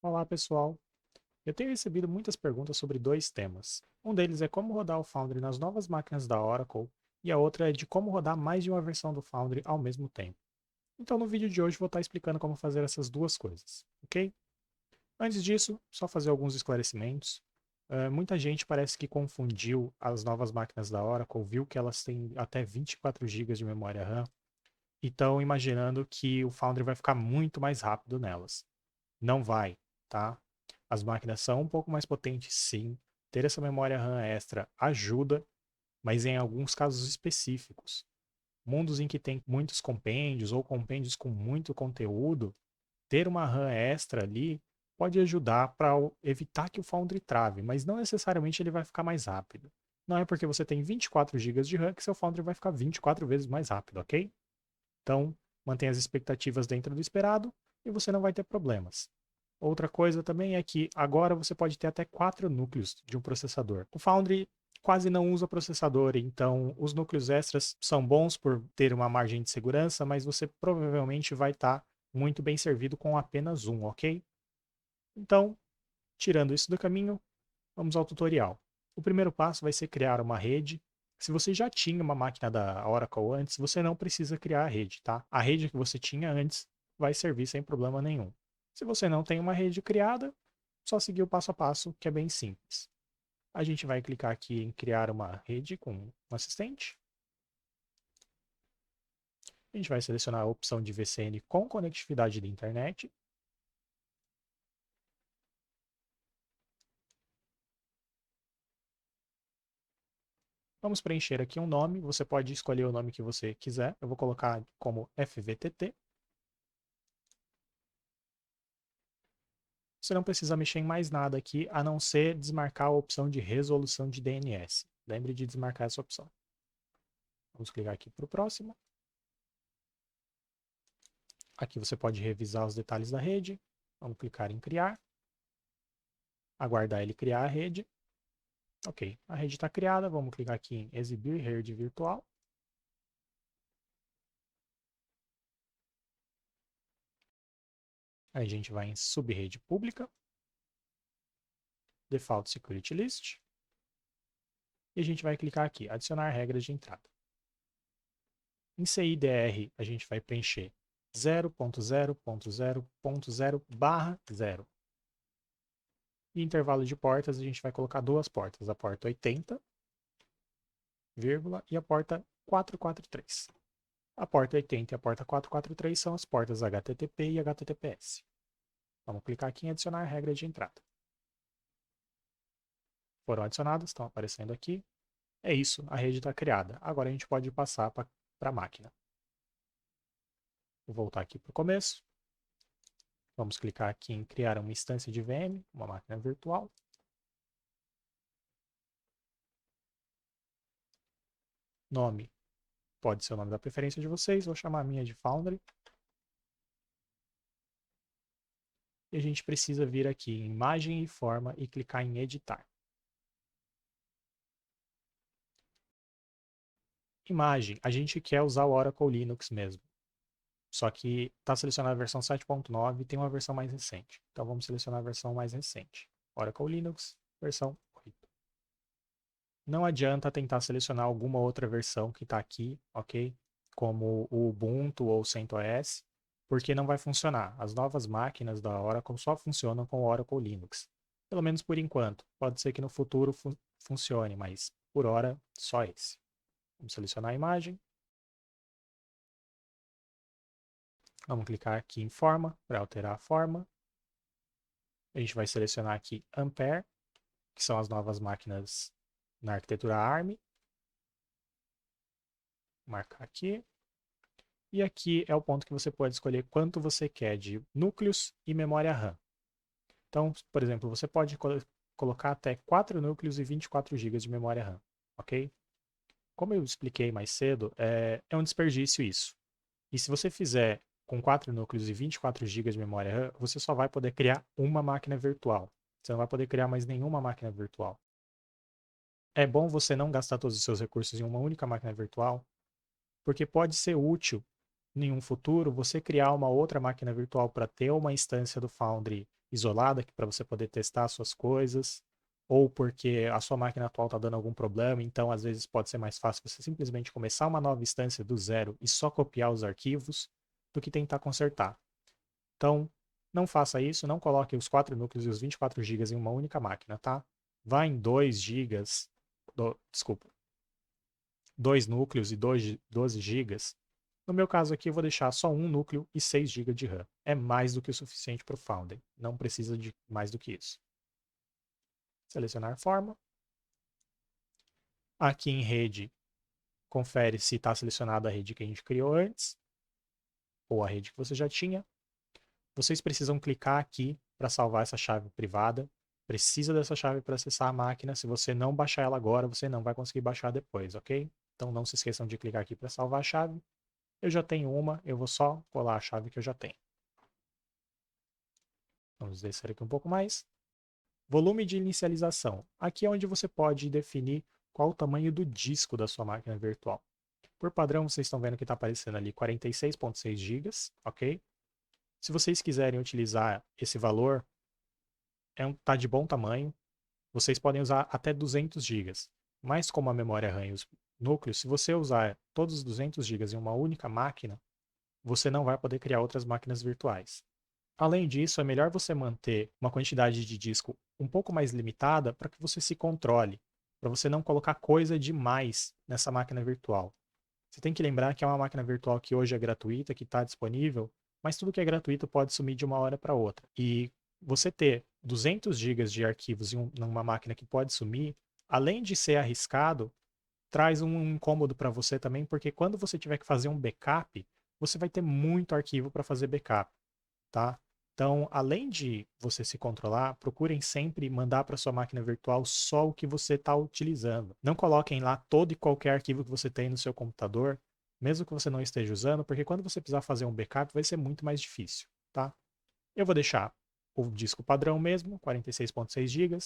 Olá, pessoal. Eu tenho recebido muitas perguntas sobre dois temas. Um deles é como rodar o Foundry nas novas máquinas da Oracle, e a outra é de como rodar mais de uma versão do Foundry ao mesmo tempo. Então, no vídeo de hoje, vou estar explicando como fazer essas duas coisas, ok? Antes disso, só fazer alguns esclarecimentos. Muita gente parece que confundiu as novas máquinas da Oracle, viu que elas têm até 24 GB de memória RAM, e estão imaginando que o Foundry vai ficar muito mais rápido nelas. Não vai, tá? As máquinas são um pouco mais potentes, sim. Ter essa memória RAM extra ajuda, mas em alguns casos específicos. Mundos em que tem muitos compêndios ou compêndios com muito conteúdo, ter uma RAM extra ali pode ajudar para evitar que o Foundry trave, mas não necessariamente ele vai ficar mais rápido. Não é porque você tem 24 GB de RAM que seu Foundry vai ficar 24 vezes mais rápido, ok? Então, mantenha as expectativas dentro do esperado e você não vai ter problemas. Outra coisa também é que agora você pode ter até 4 núcleos de um processador. O Foundry quase não usa processador, então os núcleos extras são bons por ter uma margem de segurança, mas você provavelmente vai estar muito bem servido com apenas um, ok? Então, tirando isso do caminho, vamos ao tutorial. O primeiro passo vai ser criar uma rede. Se você já tinha uma máquina da Oracle antes, você não precisa criar a rede, tá? A rede que você tinha antes vai servir sem problema nenhum. Se você não tem uma rede criada, só seguir o passo a passo, que é bem simples. A gente vai clicar aqui em criar uma rede com um assistente. A gente vai selecionar a opção de VCN com conectividade de internet. Vamos preencher aqui um nome. Você pode escolher o nome que você quiser. Eu vou colocar como FVTT. Você não precisa mexer em mais nada aqui, a não ser desmarcar a opção de resolução de DNS. Lembre de desmarcar essa opção. Vamos clicar aqui para o próximo. Aqui você pode revisar os detalhes da rede. Vamos clicar em criar. Aguardar ele criar a rede. Ok, a rede está criada. Vamos clicar aqui em exibir rede virtual. Aí a gente vai em subrede pública. Default Security List. E a gente vai clicar aqui, adicionar regras de entrada. Em CIDR, a gente vai preencher 0.0.0.0/0. E intervalo de portas, a gente vai colocar duas portas, a porta 80, vírgula, e a porta 443. A porta 80 e a porta 443 são as portas HTTP e HTTPS. Vamos clicar aqui em adicionar regra de entrada. Foram adicionadas, estão aparecendo aqui. É isso, a rede está criada. Agora a gente pode passar para a máquina. Vou voltar aqui para o começo. Vamos clicar aqui em criar uma instância de VM, uma máquina virtual. Nome pode ser o nome da preferência de vocês, vou chamar a minha de Foundry. E a gente precisa vir aqui em imagem e forma e clicar em editar. Imagem, a gente quer usar o Oracle Linux mesmo. Só que está selecionada a versão 7.9 e tem uma versão mais recente. Então vamos selecionar a versão mais recente. Oracle Linux, versão 8. Não adianta tentar selecionar alguma outra versão que está aqui, ok? Como o Ubuntu ou o CentOS, porque não vai funcionar. As novas máquinas da Oracle só funcionam com o Oracle Linux. Pelo menos por enquanto. Pode ser que no futuro funcione, mas por hora só esse. Vamos selecionar a imagem. Vamos clicar aqui em forma para alterar a forma. A gente vai selecionar aqui Ampere, que são as novas máquinas na arquitetura ARM. Marcar aqui. E aqui é o ponto que você pode escolher quanto você quer de núcleos e memória RAM. Então, por exemplo, você pode colocar até 4 núcleos e 24 GB de memória RAM, ok? Como eu expliquei mais cedo, é um desperdício isso. E se você fizer com 4 núcleos e 24 GB de memória RAM, você só vai poder criar uma máquina virtual. Você não vai poder criar mais nenhuma máquina virtual. É bom você não gastar todos os seus recursos em uma única máquina virtual, porque pode ser útil em um futuro, você criar uma outra máquina virtual para ter uma instância do Foundry isolada, para você poder testar suas coisas, ou porque a sua máquina atual está dando algum problema, então às vezes pode ser mais fácil você simplesmente começar uma nova instância do zero e só copiar os arquivos, do que tentar consertar. Então, não faça isso, não coloque os 4 núcleos e os 24 GB em uma única máquina, tá? Vá em 2 GB, desculpa, 2 núcleos e 12 GB. No meu caso aqui, eu vou deixar só um núcleo e 6 GB de RAM. É mais do que o suficiente para o Foundry. Não precisa de mais do que isso. Selecionar forma. Aqui em rede, confere se está selecionada a rede que a gente criou antes, ou a rede que você já tinha. Vocês precisam clicar aqui para salvar essa chave privada. Precisa dessa chave para acessar a máquina. Se você não baixar ela agora, você não vai conseguir baixar depois, ok? Então não se esqueçam de clicar aqui para salvar a chave. Eu já tenho uma, eu vou só colar a chave que eu já tenho. Vamos descer aqui um pouco mais. Volume de inicialização. Aqui é onde você pode definir qual o tamanho do disco da sua máquina virtual. Por padrão, vocês estão vendo que está aparecendo ali 46,6 GB, ok? Se vocês quiserem utilizar esse valor, tá de bom tamanho. Vocês podem usar até 200 GB. Mas como a memória RAM e os núcleos, se você usar todos os 200 GB em uma única máquina, você não vai poder criar outras máquinas virtuais. Além disso, é melhor você manter uma quantidade de disco um pouco mais limitada para que você se controle, para você não colocar coisa demais nessa máquina virtual. Você tem que lembrar que é uma máquina virtual que hoje é gratuita, que está disponível, mas tudo que é gratuito pode sumir de uma hora para outra. E você ter 200 GB de arquivos em uma máquina que pode sumir, além de ser arriscado, traz um incômodo para você também, porque quando você tiver que fazer um backup, você vai ter muito arquivo para fazer backup, tá? Então, além de você se controlar, procurem sempre mandar para sua máquina virtual só o que você está utilizando. Não coloquem lá todo e qualquer arquivo que você tem no seu computador, mesmo que você não esteja usando, porque quando você precisar fazer um backup vai ser muito mais difícil, tá? Eu vou deixar o disco padrão mesmo, 46,6 GB.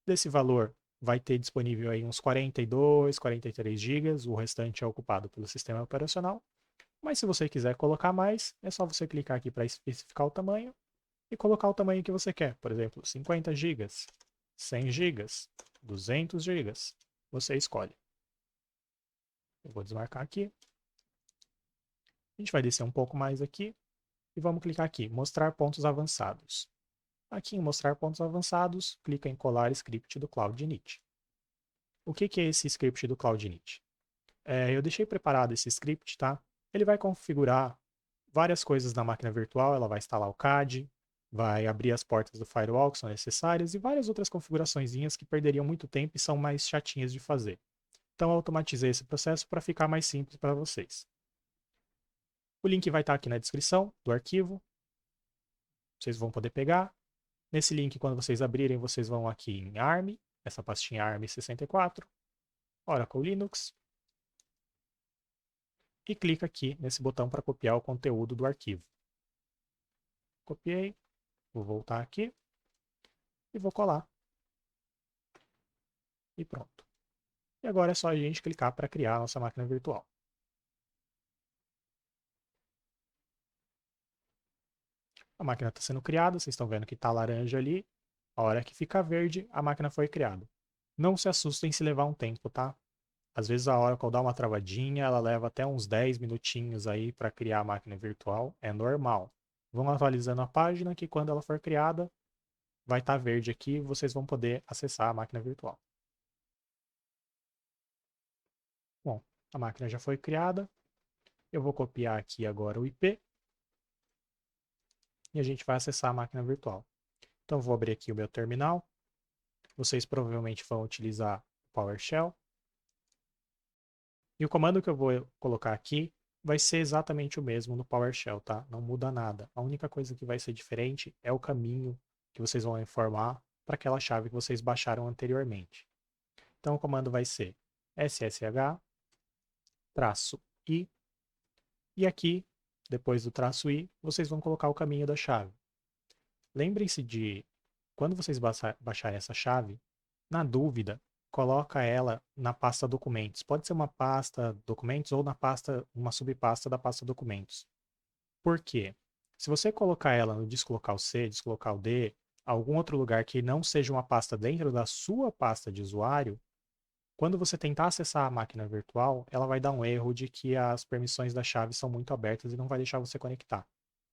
Desse valor vai ter disponível aí uns 42, 43 GB, o restante é ocupado pelo sistema operacional. Mas se você quiser colocar mais, é só você clicar aqui para especificar o tamanho e colocar o tamanho que você quer. Por exemplo, 50 GB, 100 GB, 200 GB. Você escolhe. Eu vou desmarcar aqui. A gente vai descer um pouco mais aqui e vamos clicar aqui, mostrar pontos avançados. Aqui em mostrar pontos avançados, clica em colar script do CloudInit. O que é esse script do CloudInit? Eu deixei preparado esse script, tá? Ele vai configurar várias coisas na máquina virtual, ela vai instalar o CAD, vai abrir as portas do firewall que são necessárias e várias outras configuraçõezinhas que perderiam muito tempo e são mais chatinhas de fazer. Então eu automatizei esse processo para ficar mais simples para vocês. O link vai estar aqui na descrição do arquivo, vocês vão poder pegar. Nesse link, quando vocês abrirem, vocês vão aqui em ARM, essa pastinha ARM64, Oracle Linux, e clica aqui nesse botão para copiar o conteúdo do arquivo. Copiei, vou voltar aqui e vou colar. E pronto. E agora é só a gente clicar para criar a nossa máquina virtual. A máquina está sendo criada, vocês estão vendo que está laranja ali. A hora que fica verde, a máquina foi criada. Não se assustem se levar um tempo, tá? Às vezes a Oracle dá uma travadinha, ela leva até uns 10 minutinhos aí para criar a máquina virtual, é normal. Vão atualizando a página que quando ela for criada, vai estar verde aqui e vocês vão poder acessar a máquina virtual. Bom, a máquina já foi criada. Eu vou copiar aqui agora o IP e a gente vai acessar a máquina virtual. Então vou abrir aqui o meu terminal. Vocês provavelmente vão utilizar o PowerShell. E o comando que eu vou colocar aqui vai ser exatamente o mesmo no PowerShell, tá? Não muda nada. A única coisa que vai ser diferente é o caminho que vocês vão informar para aquela chave que vocês baixaram anteriormente. Então o comando vai ser ssh -i e aqui, depois do traço i, vocês vão colocar o caminho da chave. Lembrem-se de, quando vocês baixarem essa chave, na dúvida, coloca ela na pasta documentos. Pode ser uma pasta documentos ou na pasta, uma subpasta da pasta documentos. Por quê? Se você colocar ela no disco local C, disco local D, algum outro lugar que não seja uma pasta dentro da sua pasta de usuário, quando você tentar acessar a máquina virtual, ela vai dar um erro de que as permissões da chave são muito abertas e não vai deixar você conectar,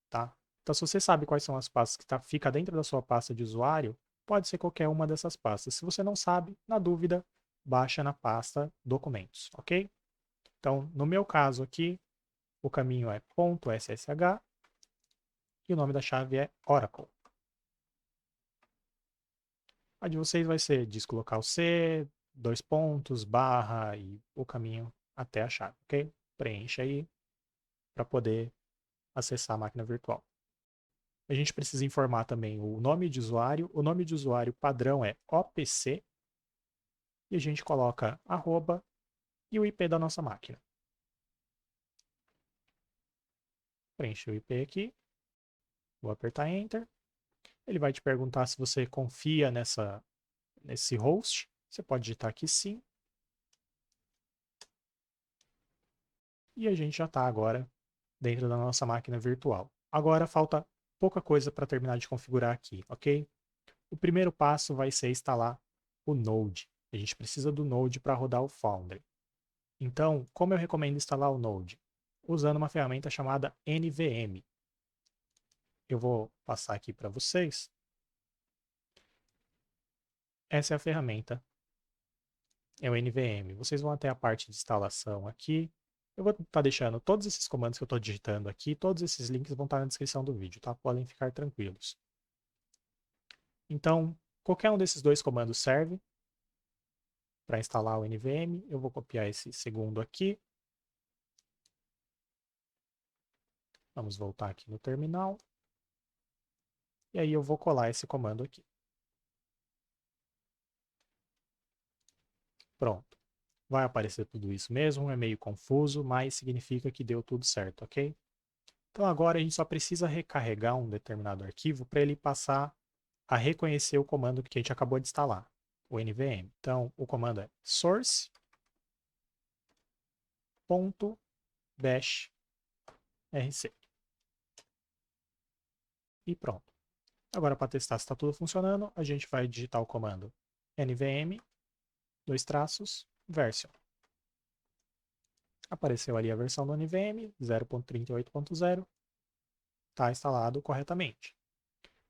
tá? Então, se você sabe quais são as pastas que fica dentro da sua pasta de usuário, pode ser qualquer uma dessas pastas. Se você não sabe, na dúvida, baixa na pasta documentos, ok? Então, no meu caso aqui, o caminho é .ssh e o nome da chave é Oracle. A de vocês vai ser disco local C, dois pontos, barra e o caminho até a chave, ok? Preencha aí para poder acessar a máquina virtual. A gente precisa informar também o nome de usuário. O nome de usuário padrão é OPC e a gente coloca arroba e o IP da nossa máquina. Preenche o IP aqui, vou apertar Enter. Ele vai te perguntar se você confia nesse host. Você pode digitar aqui sim. E a gente já está agora dentro da nossa máquina virtual. Agora falta pouca coisa para terminar de configurar aqui, ok? O primeiro passo vai ser instalar o Node. A gente precisa do Node para rodar o Foundry. Então, como eu recomendo instalar o Node? Usando uma ferramenta chamada NVM. Eu vou passar aqui para vocês. Essa é a ferramenta, é o NVM. Vocês vão até a parte de instalação aqui. Eu vou estar deixando todos esses comandos que eu estou digitando aqui, todos esses links vão estar na descrição do vídeo, tá? Podem ficar tranquilos. Então, qualquer um desses dois comandos serve para instalar o NVM. Eu vou copiar esse segundo aqui. Vamos voltar aqui no terminal. E aí eu vou colar esse comando aqui. Pronto. Vai aparecer tudo isso mesmo, é meio confuso, mas significa que deu tudo certo, ok? Então agora a gente só precisa recarregar um determinado arquivo para ele passar a reconhecer o comando que a gente acabou de instalar, o NVM. Então o comando é source.bash rc. E pronto. Agora para testar se está tudo funcionando, a gente vai digitar o comando nvm, dois traços, version. Apareceu ali a versão do NVM, 0.38.0. Está instalado corretamente.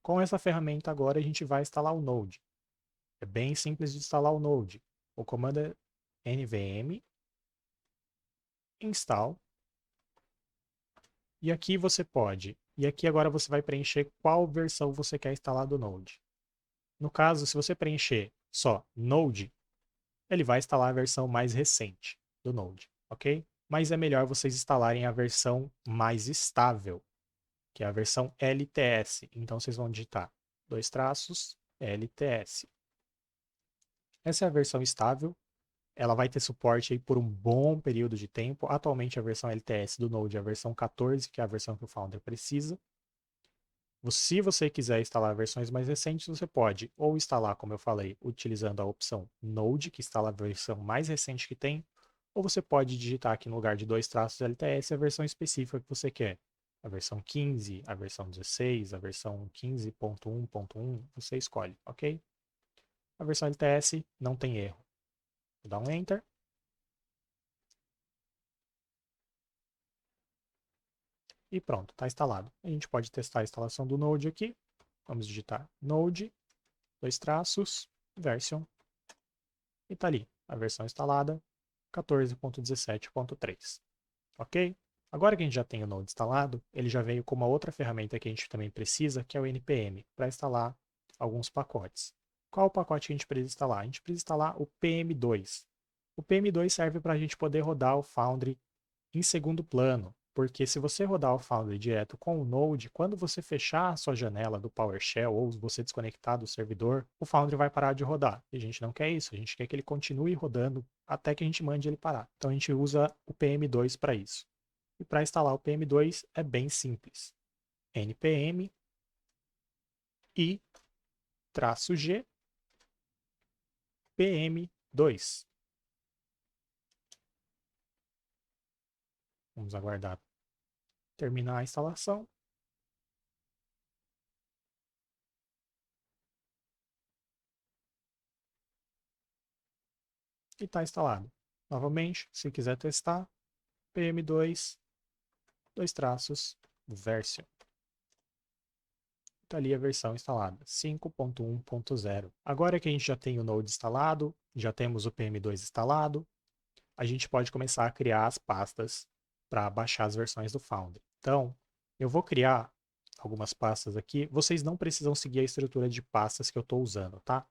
Com essa ferramenta agora a gente vai instalar o Node. É bem simples de instalar o Node. O comando é nvm install. E aqui você pode. E aqui agora você vai preencher qual versão você quer instalar do Node. No caso, se você preencher só Node, ele vai instalar a versão mais recente do Node, ok? Mas é melhor vocês instalarem a versão mais estável, que é a versão LTS. Então vocês vão digitar dois traços LTS. Essa é a versão estável. Ela vai ter suporte aí por um bom período de tempo. Atualmente a versão LTS do Node é a versão 14, que é a versão que o Founder precisa. Se você quiser instalar versões mais recentes, você pode ou instalar, como eu falei, utilizando a opção Node, que instala a versão mais recente que tem, ou você pode digitar aqui no lugar de dois traços LTS a versão específica que você quer. A versão 15, a versão 16, a versão 15.1.1, você escolhe, ok? A versão LTS não tem erro. Vou dar um Enter. E pronto, está instalado. A gente pode testar a instalação do Node aqui. Vamos digitar Node, dois traços, version. E está ali, a versão instalada, 14.17.3. Ok? Agora que a gente já tem o Node instalado, ele já veio com uma outra ferramenta que a gente também precisa, que é o npm, para instalar alguns pacotes. Qual o pacote que a gente precisa instalar? A gente precisa instalar o PM2. O PM2 serve para a gente poder rodar o Foundry em segundo plano, porque se você rodar o Foundry direto com o Node, quando você fechar a sua janela do PowerShell ou você desconectar do servidor, o Foundry vai parar de rodar. E a gente não quer isso, a gente quer que ele continue rodando até que a gente mande ele parar. Então a gente usa o PM2 para isso. E para instalar o PM2 é bem simples. npm i -g PM2. Vamos aguardar terminar a instalação. E está instalado. Novamente, se quiser testar, PM2, dois traços, version. Está ali a versão instalada, 5.1.0. Agora que a gente já tem o Node instalado, já temos o PM2 instalado, a gente pode começar a criar as pastas para baixar as versões do Foundry. Então, eu vou criar algumas pastas aqui. Vocês não precisam seguir a estrutura de pastas que eu estou usando, tá?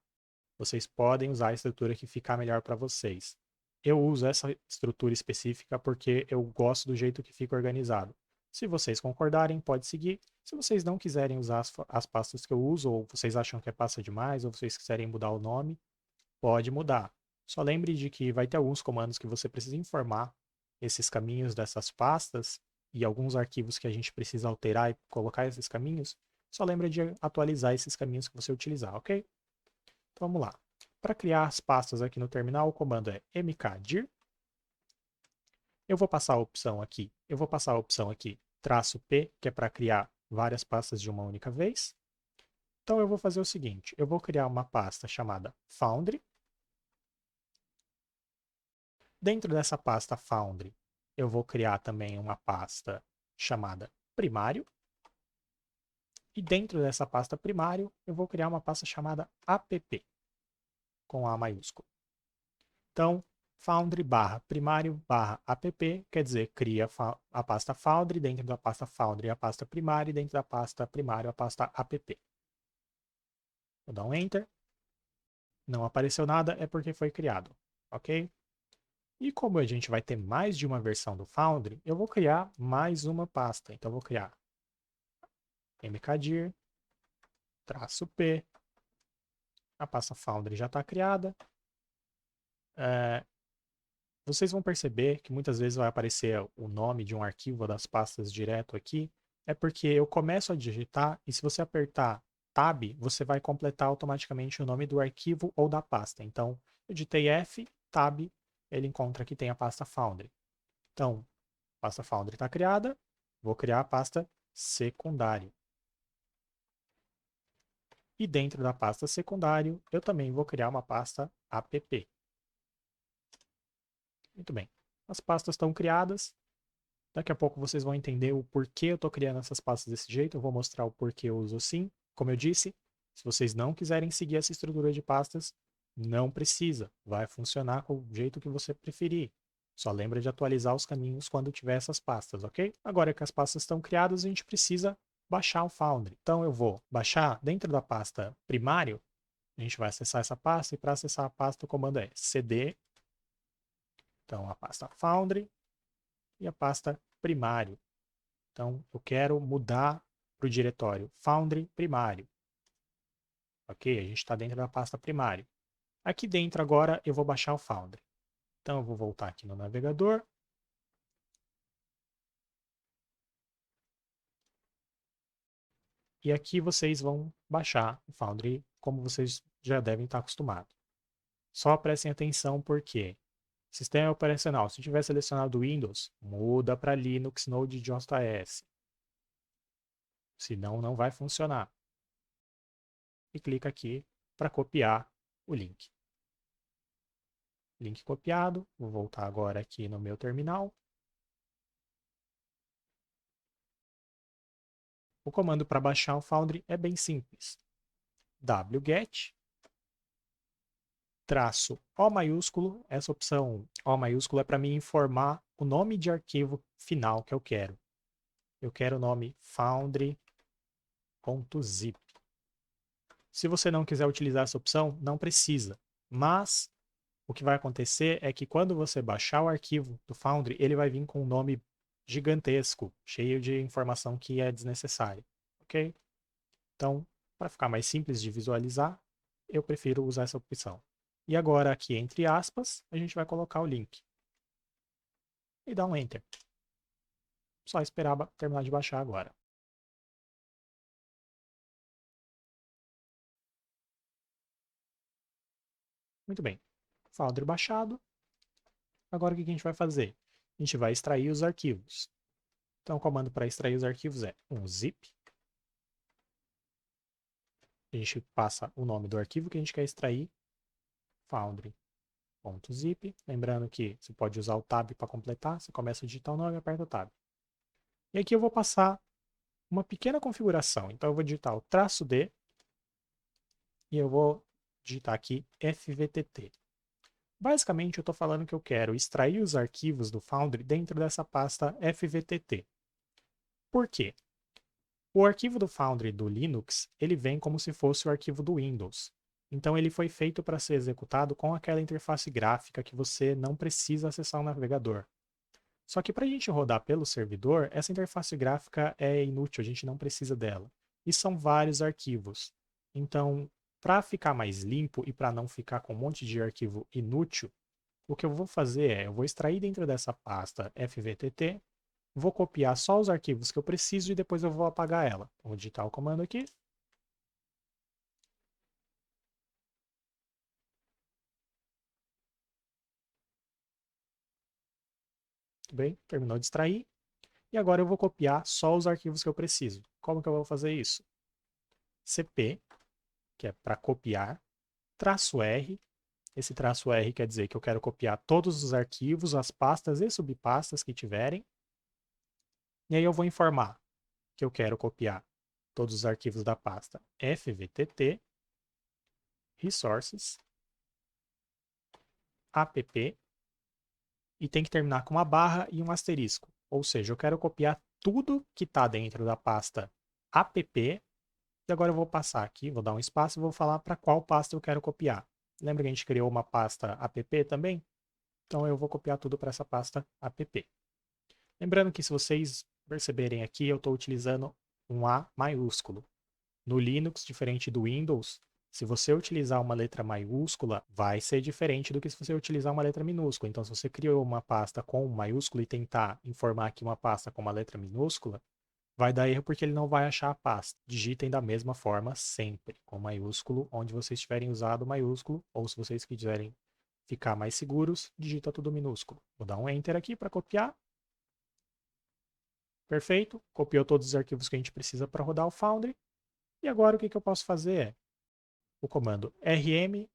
Vocês podem usar a estrutura que ficar melhor para vocês. Eu uso essa estrutura específica porque eu gosto do jeito que fica organizado. Se vocês concordarem, pode seguir. Se vocês não quiserem usar as pastas que eu uso, ou vocês acham que é pasta demais, ou vocês quiserem mudar o nome, pode mudar. Só lembre de que vai ter alguns comandos que você precisa informar esses caminhos dessas pastas e alguns arquivos que a gente precisa alterar e colocar esses caminhos. Só lembre de atualizar esses caminhos que você utilizar, ok? Então vamos lá. Para criar as pastas aqui no terminal, o comando é mkdir. Eu vou passar a opção aqui, "-p", que é para criar várias pastas de uma única vez. Então eu vou fazer o seguinte, eu vou criar uma pasta chamada Foundry. Dentro dessa pasta Foundry, eu vou criar também uma pasta chamada Primário. E dentro dessa pasta Primário, eu vou criar uma pasta chamada app, com A maiúsculo. Então, Foundry barra primário barra app, quer dizer, cria a pasta Foundry, dentro da pasta Foundry a pasta primária, e dentro da pasta primário a pasta app. Vou dar um Enter. Não apareceu nada, é porque foi criado, ok? E como a gente vai ter mais de uma versão do Foundry, eu vou criar mais uma pasta. Então, eu vou criar mkdir, -p, a pasta Foundry já está criada. Vocês vão perceber que muitas vezes vai aparecer o nome de um arquivo das pastas direto aqui. É porque eu começo a digitar e se você apertar Tab, você vai completar automaticamente o nome do arquivo ou da pasta. Então, eu digitei F, Tab, ele encontra que tem a pasta Foundry. Então, a pasta Foundry está criada, vou criar a pasta secundário. E dentro da pasta secundário, eu também vou criar uma pasta app. Muito bem. As pastas estão criadas. Daqui a pouco vocês vão entender o porquê eu estou criando essas pastas desse jeito. Eu vou mostrar o porquê eu uso assim. Como eu disse, se vocês não quiserem seguir essa estrutura de pastas, não precisa. Vai funcionar com o jeito que você preferir. Só lembra de atualizar os caminhos quando tiver essas pastas, ok? Agora que as pastas estão criadas, a gente precisa baixar o Foundry. Então eu vou baixar dentro da pasta primário. A gente vai acessar essa pasta e para acessar a pasta o comando é cd. Então a pasta Foundry e a pasta primário. Então, eu quero mudar para o diretório Foundry primário. Ok? A gente está dentro da pasta primário. Aqui dentro agora eu vou baixar o Foundry. Então, eu vou voltar aqui no navegador. E aqui vocês vão baixar o Foundry como vocês já devem estar acostumados. Só prestem atenção porque sistema operacional, se tiver selecionado Windows, muda para Linux Node.js. Senão não vai funcionar. E clica aqui para copiar o link. Link copiado. Vou voltar agora aqui no meu terminal. O comando para baixar o Foundry é bem simples. wget -O maiúsculo. Essa opção O maiúsculo é para me informar o nome de arquivo final que eu quero. Eu quero o nome foundry.zip. Se você não quiser utilizar essa opção, não precisa. Mas o que vai acontecer é que quando você baixar o arquivo do Foundry, ele vai vir com um nome gigantesco, cheio de informação que é desnecessária, ok? Então, para ficar mais simples de visualizar, eu prefiro usar essa opção. E agora aqui, entre aspas, a gente vai colocar o link. E dar um Enter. Só esperar terminar de baixar agora. Muito bem. Foundry baixado. Agora o que a gente vai fazer? A gente vai extrair os arquivos. Então, o comando para extrair os arquivos é um zip. A gente passa o nome do arquivo que a gente quer extrair, foundry.zip. Lembrando que você pode usar o tab para completar. Você começa a digitar o nome e aperta o tab. E aqui eu vou passar uma pequena configuração. Então, eu vou digitar o "-d" e eu vou digitar aqui fvtt. Basicamente, eu estou falando que eu quero extrair os arquivos do Foundry dentro dessa pasta fvtt. Por quê? O arquivo do Foundry do Linux, ele vem como se fosse o arquivo do Windows. Então ele foi feito para ser executado com aquela interface gráfica que você não precisa acessar o navegador. Só que para a gente rodar pelo servidor, essa interface gráfica é inútil, a gente não precisa dela. E são vários arquivos. Então, para ficar mais limpo e para não ficar com um monte de arquivo inútil, o que eu vou fazer é, eu vou extrair dentro dessa pasta fvtt, vou copiar só os arquivos que eu preciso e depois eu vou apagar ela. Vou digitar o comando aqui. Bem, terminou de extrair. E agora eu vou copiar só os arquivos que eu preciso. Como que eu vou fazer isso? CP, que é para copiar, -R. Esse -R quer dizer que eu quero copiar todos os arquivos, as pastas e subpastas que tiverem. E aí eu vou informar que eu quero copiar todos os arquivos da pasta fvtt, resources, app, e tem que terminar com uma barra e um asterisco. Ou seja, eu quero copiar tudo que está dentro da pasta app. E agora eu vou passar aqui, vou dar um espaço e vou falar para qual pasta eu quero copiar. Lembra que a gente criou uma pasta app também? Então eu vou copiar tudo para essa pasta app. Lembrando que se vocês perceberem aqui, eu estou utilizando um A maiúsculo. No Linux, diferente do Windows, se você utilizar uma letra maiúscula, vai ser diferente do que se você utilizar uma letra minúscula. Então, se você criou uma pasta com maiúsculo e tentar informar aqui uma pasta com uma letra minúscula, vai dar erro porque ele não vai achar a pasta. Digitem da mesma forma sempre, com maiúsculo, onde vocês tiverem usado maiúsculo, ou se vocês quiserem ficar mais seguros, digita tudo minúsculo. Vou dar um Enter aqui para copiar. Perfeito, copiou todos os arquivos que a gente precisa para rodar o Foundry. E agora o que eu posso fazer é o comando rm-rf.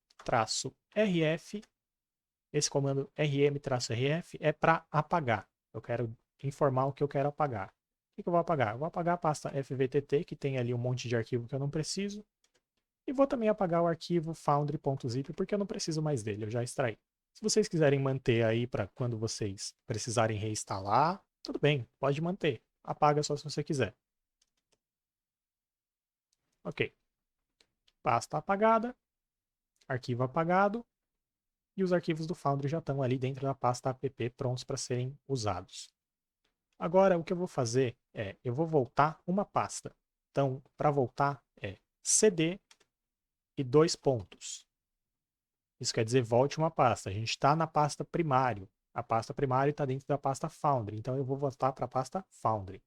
Esse comando rm-rf é para apagar. Eu quero informar o que eu quero apagar. O que eu vou apagar? Eu vou apagar a pasta fvtt, que tem ali um monte de arquivo que eu não preciso. E vou também apagar o arquivo foundry.zip, porque eu não preciso mais dele, eu já extraí. Se vocês quiserem manter aí para quando vocês precisarem reinstalar, tudo bem, pode manter. Apaga só se você quiser. Ok. Pasta apagada, arquivo apagado, e os arquivos do Foundry já estão ali dentro da pasta app prontos para serem usados. Agora, o que eu vou fazer é, eu vou voltar uma pasta. Então, para voltar é cd e 2 pontos. Isso quer dizer volte uma pasta. A gente está na pasta primário. A pasta primária está dentro da pasta Foundry. Então, eu vou voltar para a pasta Foundry.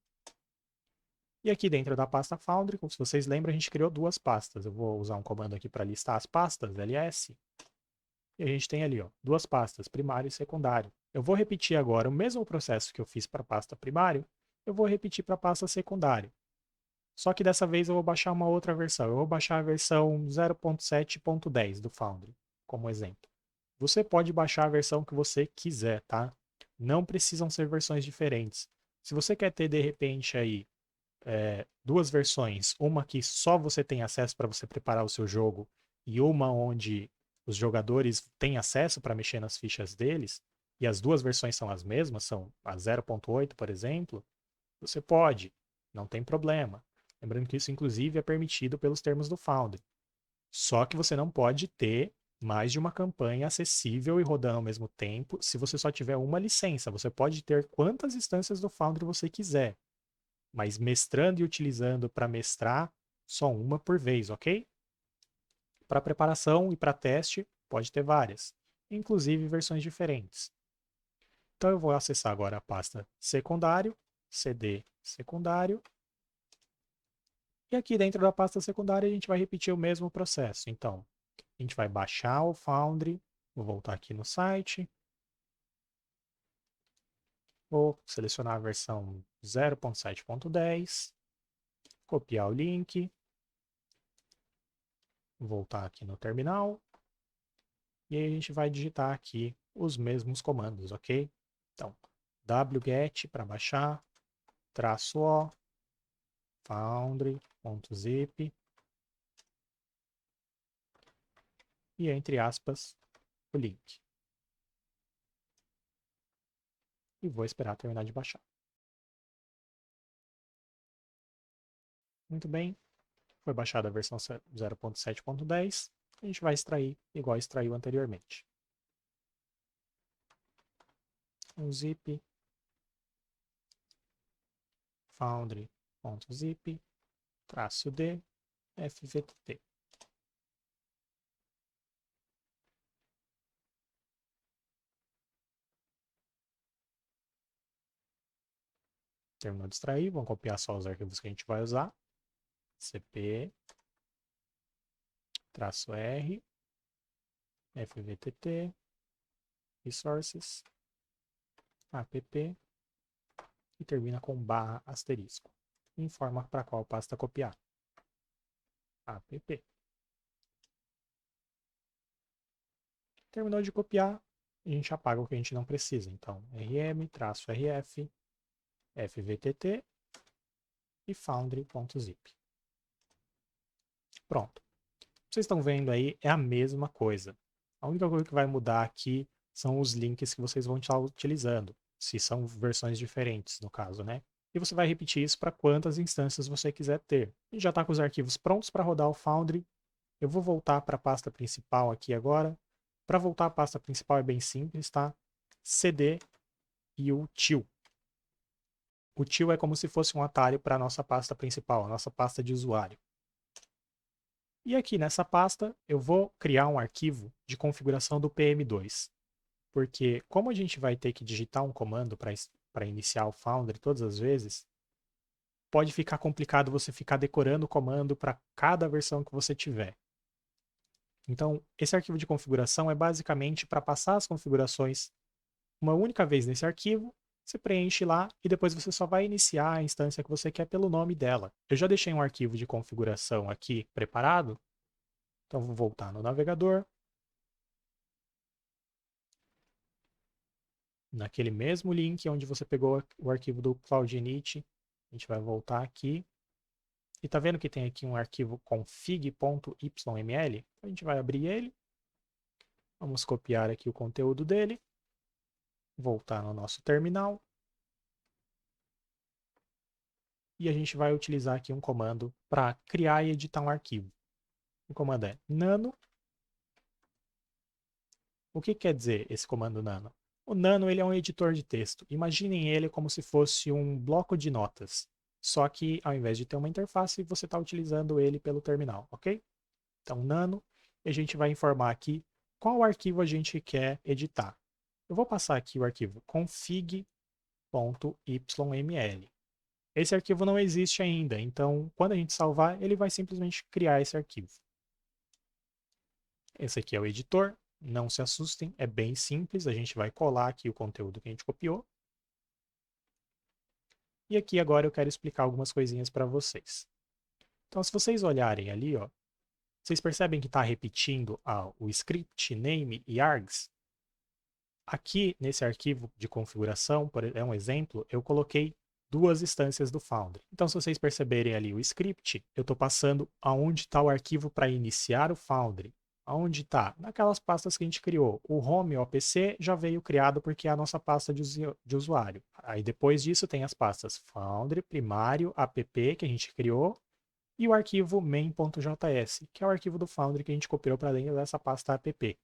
E aqui dentro da pasta Foundry, como se vocês lembram, a gente criou duas pastas. Eu vou usar um comando aqui para listar as pastas, ls. E a gente tem ali, ó, duas pastas, primário e secundário. Eu vou repetir agora o mesmo processo que eu fiz para a pasta primário, eu vou repetir para a pasta secundário. Só que dessa vez eu vou baixar uma outra versão. Eu vou baixar a versão 0.7.10 do Foundry, como exemplo. Você pode baixar a versão que você quiser, tá? Não precisam ser versões diferentes. Se você quer ter, de repente, aí, duas versões, uma que só você tem acesso para você preparar o seu jogo e uma onde os jogadores têm acesso para mexer nas fichas deles, e as duas versões são as mesmas, são a 0.8, por exemplo, você pode, não tem problema. Lembrando que isso, inclusive, é permitido pelos termos do Foundry. Só que você não pode ter mais de uma campanha acessível e rodando ao mesmo tempo se você só tiver uma licença. Você pode ter quantas instâncias do Foundry você quiser, mas mestrando e utilizando para mestrar, só uma por vez, ok? Para preparação e para teste, pode ter várias, inclusive versões diferentes. Então eu vou acessar agora a pasta secundário, cd secundário, e aqui dentro da pasta secundária a gente vai repetir o mesmo processo. Então, a gente vai baixar o Foundry, vou voltar aqui no site, vou selecionar a versão 0.7.10, copiar o link, voltar aqui no terminal, e aí a gente vai digitar aqui os mesmos comandos, ok? Então, wget para baixar, -o, foundry.zip, e entre aspas, o link. E vou esperar terminar de baixar. Muito bem, foi baixada a versão 0.7.10, a gente vai extrair igual extraiu anteriormente. Um zip, foundry.zip, -d, fvtt. Terminou de extrair, vamos copiar só os arquivos que a gente vai usar. cp, -r, fvtt, resources, app, e termina com /*. Informa para qual pasta copiar. app. Terminou de copiar, a gente apaga o que a gente não precisa. Então, rm-rf, fvtt e foundry.zip. Pronto. Vocês estão vendo aí, é a mesma coisa. A única coisa que vai mudar aqui são os links que vocês vão estar utilizando, se são versões diferentes, no caso, né? E você vai repetir isso para quantas instâncias você quiser ter. A gente já está com os arquivos prontos para rodar o Foundry. Eu vou voltar para a pasta principal aqui agora. Para voltar à pasta principal é bem simples, tá? cd e o til. O til é como se fosse um atalho para a nossa pasta principal, a nossa pasta de usuário. E aqui nessa pasta eu vou criar um arquivo de configuração do PM2. Porque como a gente vai ter que digitar um comando para iniciar o Foundry todas as vezes, pode ficar complicado você ficar decorando o comando para cada versão que você tiver. Então, esse arquivo de configuração é basicamente para passar as configurações uma única vez nesse arquivo, você preenche lá e depois você só vai iniciar a instância que você quer pelo nome dela. Eu já deixei um arquivo de configuração aqui preparado, então vou voltar no navegador. Naquele mesmo link onde você pegou o arquivo do Cloud Init, a gente vai voltar aqui. E tá vendo que tem aqui um arquivo config.yml? A gente vai abrir ele. Vamos copiar aqui o conteúdo dele. Voltar no nosso terminal. E a gente vai utilizar aqui um comando para criar e editar um arquivo. O comando é nano. O que quer dizer esse comando nano? O nano ele é um editor de texto. Imaginem ele como se fosse um bloco de notas. Só que ao invés de ter uma interface, você está utilizando ele pelo terminal, ok? Então, nano, e a gente vai informar aqui qual arquivo a gente quer editar. Eu vou passar aqui o arquivo config.yml. Esse arquivo não existe ainda, então quando a gente salvar, ele vai simplesmente criar esse arquivo. Esse aqui é o editor, não se assustem, é bem simples, a gente vai colar aqui o conteúdo que a gente copiou. E aqui agora eu quero explicar algumas coisinhas para vocês. Então, se vocês olharem ali, ó, vocês percebem que está repetindo o script name e args? Aqui nesse arquivo de configuração, é um exemplo, eu coloquei duas instâncias do Foundry. Então, se vocês perceberem ali o script, eu estou passando aonde está o arquivo para iniciar o Foundry. Aonde está? Naquelas pastas que a gente criou. O home OPC já veio criado porque é a nossa pasta de usuário. Aí depois disso tem as pastas Foundry, primário, app que a gente criou, e o arquivo main.js, que é o arquivo do Foundry que a gente copiou para dentro dessa pasta app,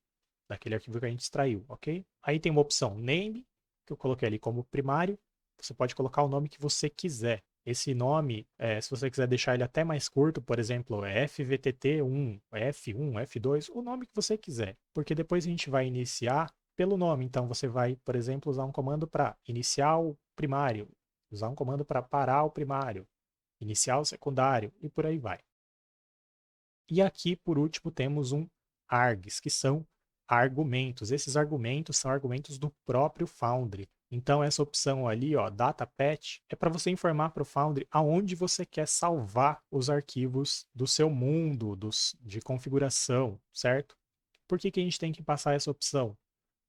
daquele arquivo que a gente extraiu, ok? Aí tem uma opção name, que eu coloquei ali como primário. Você pode colocar o nome que você quiser. Esse nome, se você quiser deixar ele até mais curto, por exemplo, FVTT1, F1, F2, o nome que você quiser. Porque depois a gente vai iniciar pelo nome. Então você vai, por exemplo, usar um comando para iniciar o primário, usar um comando para parar o primário, iniciar o secundário e por aí vai. E aqui, por último, temos um args, que são argumentos. Esses argumentos são argumentos do próprio Foundry. Então, essa opção ali, ó, Data Path, é para você informar para o Foundry aonde você quer salvar os arquivos do seu mundo, de configuração, certo? Por que que a gente tem que passar essa opção?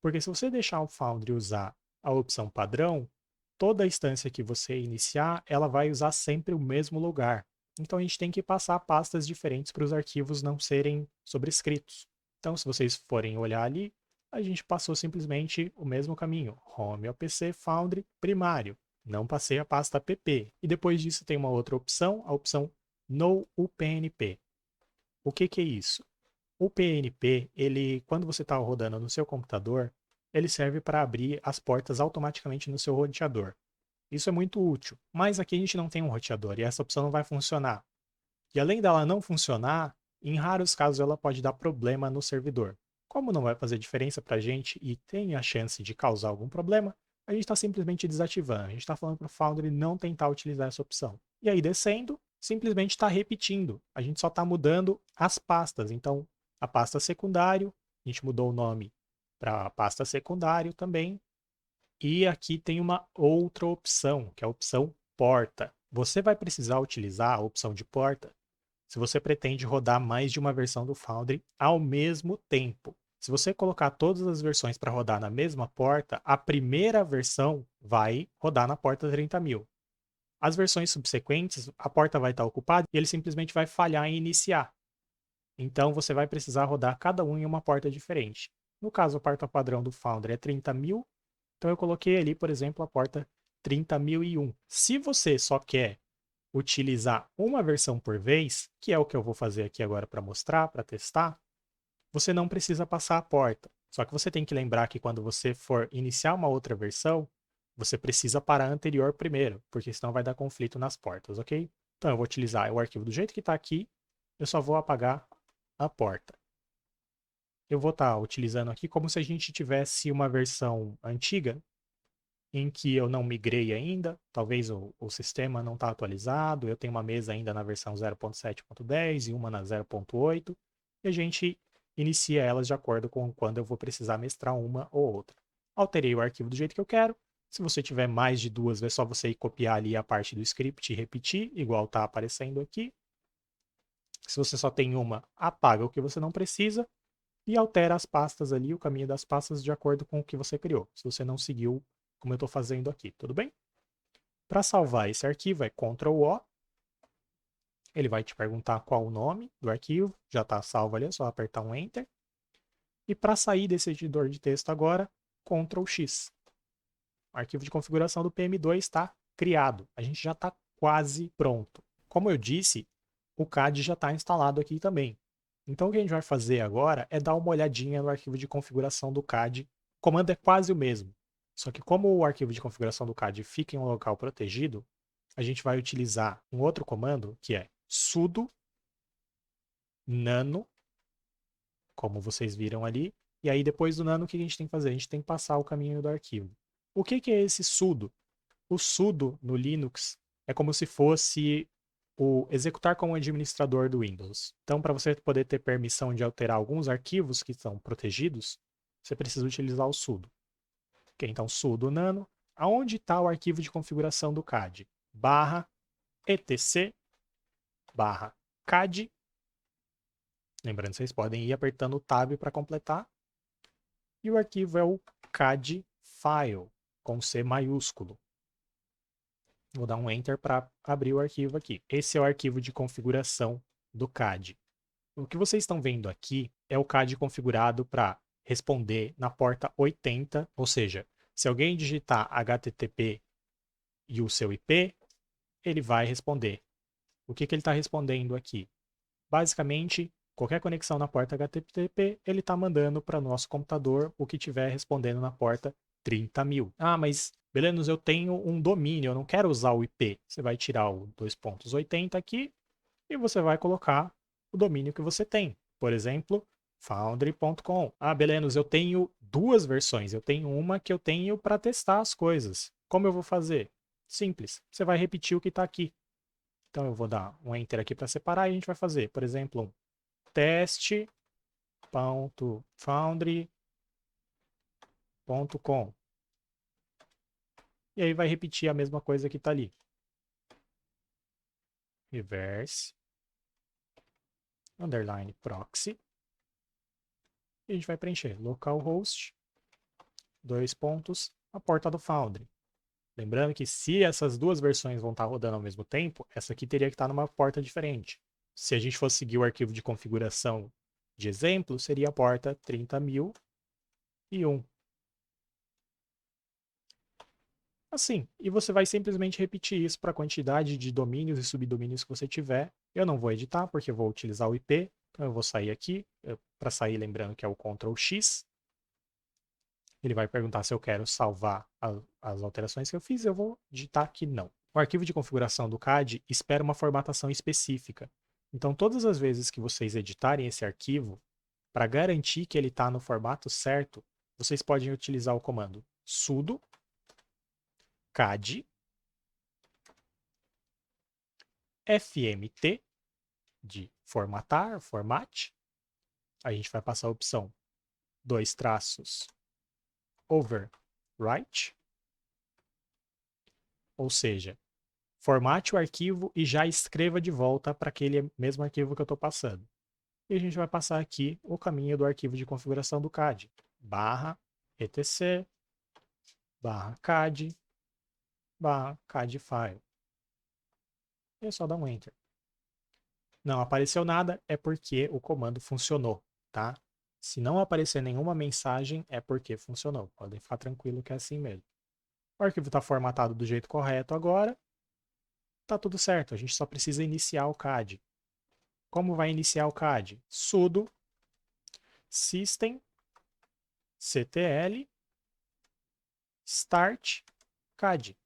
Porque se você deixar o Foundry usar a opção padrão, toda a instância que você iniciar, ela vai usar sempre o mesmo lugar. Então a gente tem que passar pastas diferentes para os arquivos não serem sobrescritos. Então, se vocês forem olhar ali, a gente passou simplesmente o mesmo caminho. Home OPC Foundry primário. Não passei a pasta pp. E depois disso tem uma outra opção, a opção No UPnP. O que que é isso? O PNP, ele, quando você está rodando no seu computador, ele serve para abrir as portas automaticamente no seu roteador. Isso é muito útil, mas aqui a gente não tem um roteador e essa opção não vai funcionar. E além dela não funcionar, em raros casos ela pode dar problema no servidor. Como não vai fazer diferença para a gente e tem a chance de causar algum problema, a gente está simplesmente desativando. A gente está falando para o Foundry não tentar utilizar essa opção. E aí descendo, simplesmente está repetindo. A gente só está mudando as pastas. Então, a pasta secundário, a gente mudou o nome para a pasta secundário também. E aqui tem uma outra opção, que é a opção porta. Você vai precisar utilizar a opção de porta se você pretende rodar mais de uma versão do Foundry ao mesmo tempo. Se você colocar todas as versões para rodar na mesma porta, a primeira versão vai rodar na porta 30.000. As versões subsequentes, a porta vai estar ocupada e ele simplesmente vai falhar em iniciar. Então você vai precisar rodar cada um em uma porta diferente. No caso, a porta padrão do Foundry é 30.000, então eu coloquei ali, por exemplo, a porta 30.001. Se você só quer utilizar uma versão por vez, que é o que eu vou fazer aqui agora para mostrar, para testar, você não precisa passar a porta. Só que você tem que lembrar que quando você for iniciar uma outra versão, você precisa parar a anterior primeiro, porque senão vai dar conflito nas portas, ok? Então eu vou utilizar o arquivo do jeito que está aqui, eu só vou apagar a porta. Eu vou estar utilizando aqui como se a gente tivesse uma versão antiga, em que eu não migrei ainda, talvez o sistema não está atualizado, eu tenho uma mesa ainda na versão 0.7.10 e uma na 0.8, e a gente inicia elas de acordo com quando eu vou precisar mestrar uma ou outra. Alterei o arquivo do jeito que eu quero. Se você tiver mais de duas, é só você ir copiar ali a parte do script e repetir, igual está aparecendo aqui. Se você só tem uma, apaga o que você não precisa e altera as pastas ali, o caminho das pastas de acordo com o que você criou, se você não seguiu como eu estou fazendo aqui, tudo bem? Para salvar esse arquivo é Ctrl O, ele vai te perguntar qual o nome do arquivo, já está salvo ali, é só apertar um Enter. E para sair desse editor de texto agora, Ctrl X. O arquivo de configuração do PM2 está criado, a gente já está quase pronto. Como eu disse, o CAD já está instalado aqui também. Então o que a gente vai fazer agora é dar uma olhadinha no arquivo de configuração do CAD. O comando é quase o mesmo, só que como o arquivo de configuração do CAD fica em um local protegido, a gente vai utilizar um outro comando que é sudo nano, como vocês viram ali, e aí depois do nano o que a gente tem que fazer? A gente tem que passar o caminho do arquivo. O que é esse sudo? O sudo no Linux é como se fosse o executar como administrador do Windows. Então, para você poder ter permissão de alterar alguns arquivos que são protegidos, você precisa utilizar o sudo. Okay, então, sudo nano, aonde está o arquivo de configuração do CAD? Barra etc barra CAD. Lembrando, vocês podem ir apertando o Tab para completar. E o arquivo é o CAD file, com C maiúsculo. Vou dar um Enter para abrir o arquivo aqui. Esse é o arquivo de configuração do CAD. O que vocês estão vendo aqui é o CAD configurado para responder na porta 80, ou seja, se alguém digitar HTTP e o seu IP, ele vai responder. O que ele está respondendo aqui? Basicamente, qualquer conexão na porta HTTP, ele está mandando para o nosso computador o que estiver respondendo na porta 30.000. Ah, mas beleza, eu tenho um domínio, eu não quero usar o IP. Você vai tirar o 2.80 aqui e você vai colocar o domínio que você tem. Por exemplo, foundry.com. Ah, beleza, eu tenho duas versões. Eu tenho uma que eu tenho para testar as coisas. Como eu vou fazer? Simples. Você vai repetir o que está aqui. Então eu vou dar um Enter aqui para separar e a gente vai fazer, por exemplo, um teste.foundry.com. E aí vai repetir a mesma coisa que está ali. Reverse, underline proxy. E a gente vai preencher localhost, dois pontos, a porta do Foundry. Lembrando que se essas duas versões vão estar rodando ao mesmo tempo, essa aqui teria que estar numa porta diferente. Se a gente fosse seguir o arquivo de configuração de exemplo, seria a porta 30.001. Assim, e você vai simplesmente repetir isso para a quantidade de domínios e subdomínios que você tiver. Eu não vou editar, porque eu vou utilizar o IP, então eu vou sair aqui. Para sair, lembrando que é o Ctrl X. Ele vai perguntar se eu quero salvar as alterações que eu fiz, eu vou digitar que não. O arquivo de configuração do CAD espera uma formatação específica. Então, todas as vezes que vocês editarem esse arquivo, para garantir que ele está no formato certo, vocês podem utilizar o comando sudo cad fmt de formatar, format. A gente vai passar a opção dois traços overwrite, ou seja, formate o arquivo e já escreva de volta para aquele mesmo arquivo que eu estou passando. E a gente vai passar aqui o caminho do arquivo de configuração do CAD, barra etc, barra CAD, barra CAD file. E é só dar um Enter. Não apareceu nada, é porque o comando funcionou, tá? Se não aparecer nenhuma mensagem, é porque funcionou. Podem ficar tranquilo que é assim mesmo. O arquivo está formatado do jeito correto agora. Tá tudo certo, a gente só precisa iniciar o CAD. Como vai iniciar o CAD? Sudo systemctl start CAD.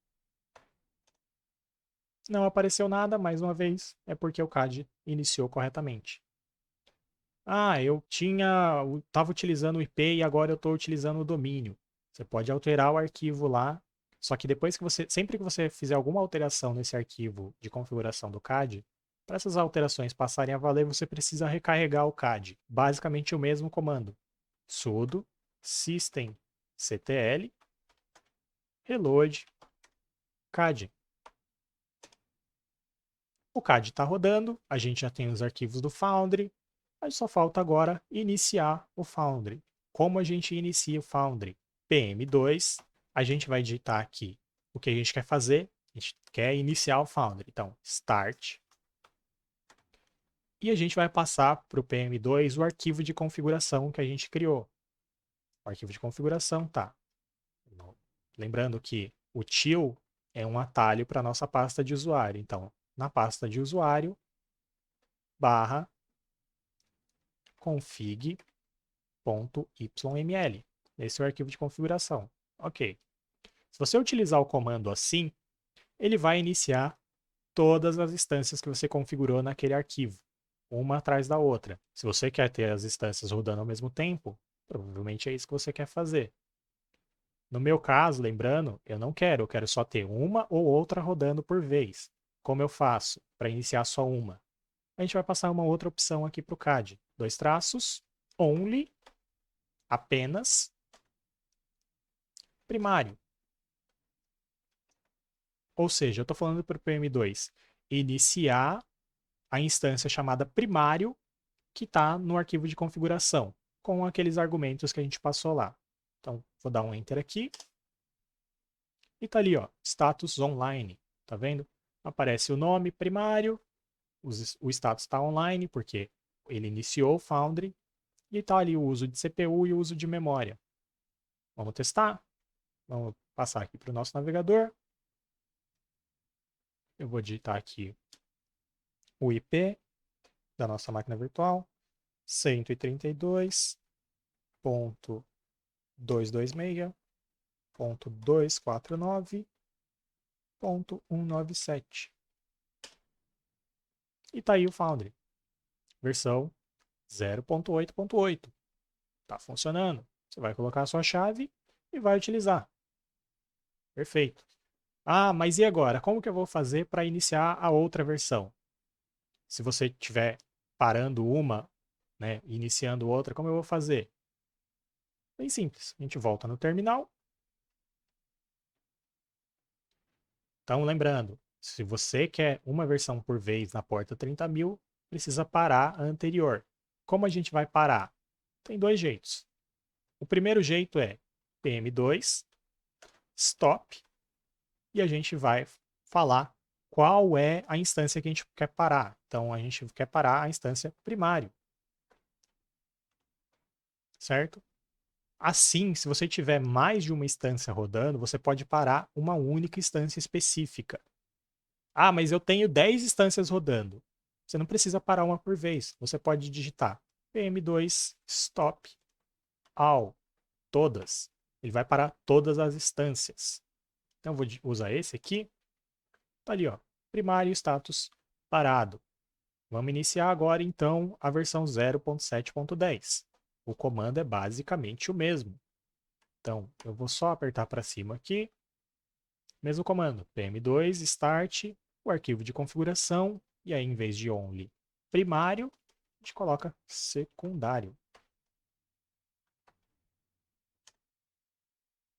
Não apareceu nada, mais uma vez, é porque o CAD iniciou corretamente. Ah, eu estava utilizando o IP e agora eu estou utilizando o domínio. Você pode alterar o arquivo lá, só que depois que sempre que você fizer alguma alteração nesse arquivo de configuração do CAD, para essas alterações passarem a valer, você precisa recarregar o CAD. Basicamente o mesmo comando. Sudo systemctl reload CAD. O CAD está rodando, a gente já tem os arquivos do Foundry, aí só falta agora iniciar o Foundry. Como a gente inicia o Foundry? PM2, a gente vai digitar aqui o que a gente quer fazer, a gente quer iniciar o Foundry. Então, Start. E a gente vai passar para o PM2 o arquivo de configuração que a gente criou. O arquivo de configuração tá. Lembrando que o til é um atalho para a nossa pasta de usuário. Então, na pasta de usuário, barra config.yml. Esse é o arquivo de configuração. Ok. Se você utilizar o comando assim, ele vai iniciar todas as instâncias que você configurou naquele arquivo, uma atrás da outra. Se você quer ter as instâncias rodando ao mesmo tempo, provavelmente é isso que você quer fazer. No meu caso, lembrando, eu quero só ter uma ou outra rodando por vez. Como eu faço para iniciar só uma? A gente vai passar uma outra opção aqui para o CAD. Dois traços, only, apenas, primário. Ou seja, eu estou falando para o PM2 iniciar a instância chamada primário que está no arquivo de configuração, com aqueles argumentos que a gente passou lá. Então, vou dar um Enter aqui. E está ali, ó, status online. Tá vendo? Aparece o nome primário, o status está online, porque ele iniciou o Foundry, e está ali o uso de CPU e o uso de memória. Vamos testar? Vamos passar aqui para o nosso navegador. Eu vou digitar aqui o IP da nossa máquina virtual, 132.226.249.197. E tá aí o Foundry, versão 0.8.8. Tá funcionando. Você vai colocar a sua chave e vai utilizar. Perfeito. Ah, mas e agora? Como que eu vou fazer para iniciar a outra versão? Se você estiver parando uma, né, iniciando outra, como eu vou fazer? Bem simples. A gente volta no terminal. Então, lembrando, se você quer uma versão por vez na porta 30.000, precisa parar a anterior. Como a gente vai parar? Tem dois jeitos. O primeiro jeito é PM2, stop, e a gente vai falar qual é a instância que a gente quer parar. Então, a gente quer parar a instância primário, certo? Assim, se você tiver mais de uma instância rodando, você pode parar uma única instância específica. Ah, mas eu tenho 10 instâncias rodando. Você não precisa parar uma por vez. Você pode digitar PM2 stop all, todas. Ele vai parar todas as instâncias. Então, eu vou usar esse aqui. Tá ali, ó, primário status parado. Vamos iniciar agora, então, a versão 0.7.10. O comando é basicamente o mesmo. Então, eu vou só apertar para cima aqui. Mesmo comando, PM2, start, o arquivo de configuração, e aí em vez de only primário, a gente coloca secundário.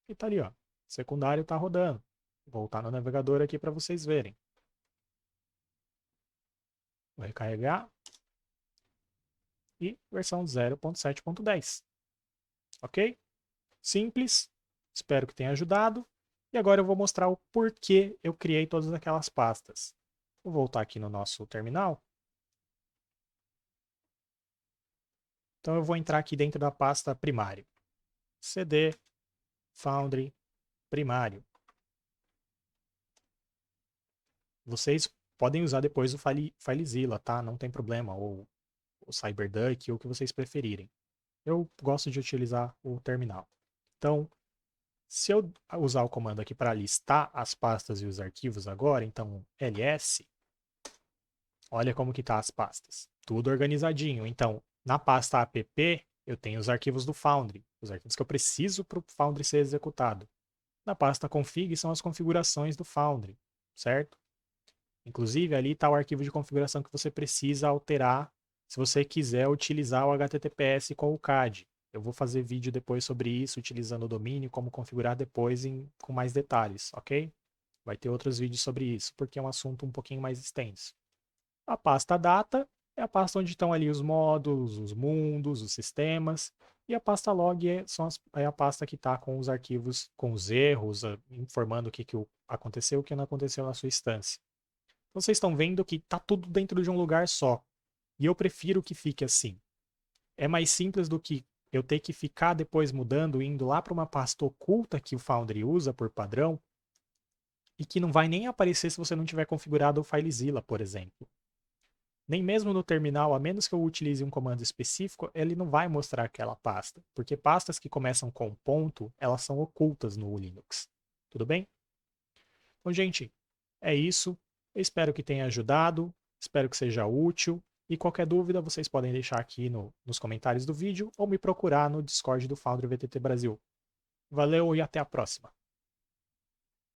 E tá ali, ó, secundário tá rodando. Vou voltar no navegador aqui para vocês verem. Vou recarregar. E versão 0.7.10. Ok? Simples. Espero que tenha ajudado. E agora eu vou mostrar o porquê eu criei todas aquelas pastas. Vou voltar aqui no nosso terminal. Então eu vou entrar aqui dentro da pasta primário. CD, Foundry, primário. Vocês podem usar depois o FileZilla, tá? Não tem problema. Ou o CyberDuck, ou o que vocês preferirem. Eu gosto de utilizar o terminal. Então, se eu usar o comando aqui para listar as pastas e os arquivos agora, então ls, olha como que tá as pastas. Tudo organizadinho. Então, na pasta app, eu tenho os arquivos do Foundry, os arquivos que eu preciso para o Foundry ser executado. Na pasta config são as configurações do Foundry, certo? Inclusive, ali está o arquivo de configuração que você precisa alterar se você quiser utilizar o HTTPS com o CAD. Eu vou fazer vídeo depois sobre isso, utilizando o domínio, como configurar depois com mais detalhes, ok? Vai ter outros vídeos sobre isso, porque é um assunto um pouquinho mais extenso. A pasta data é a pasta onde estão ali os módulos, os mundos, os sistemas. E a pasta log é a pasta que está com os arquivos, com os erros, informando o que aconteceu e o que não aconteceu na sua instância. Então, vocês estão vendo que está tudo dentro de um lugar só. E eu prefiro que fique assim. É mais simples do que eu ter que ficar depois mudando, indo lá para uma pasta oculta que o Foundry usa por padrão e que não vai nem aparecer se você não tiver configurado o FileZilla, por exemplo. Nem mesmo no terminal, a menos que eu utilize um comando específico, ele não vai mostrar aquela pasta, porque pastas que começam com ponto, elas são ocultas no Linux. Tudo bem? Então, gente, é isso. Eu espero que tenha ajudado, espero que seja útil. E qualquer dúvida, vocês podem deixar aqui nos comentários do vídeo ou me procurar no Discord do Foundry VTT Brasil. Valeu e até a próxima!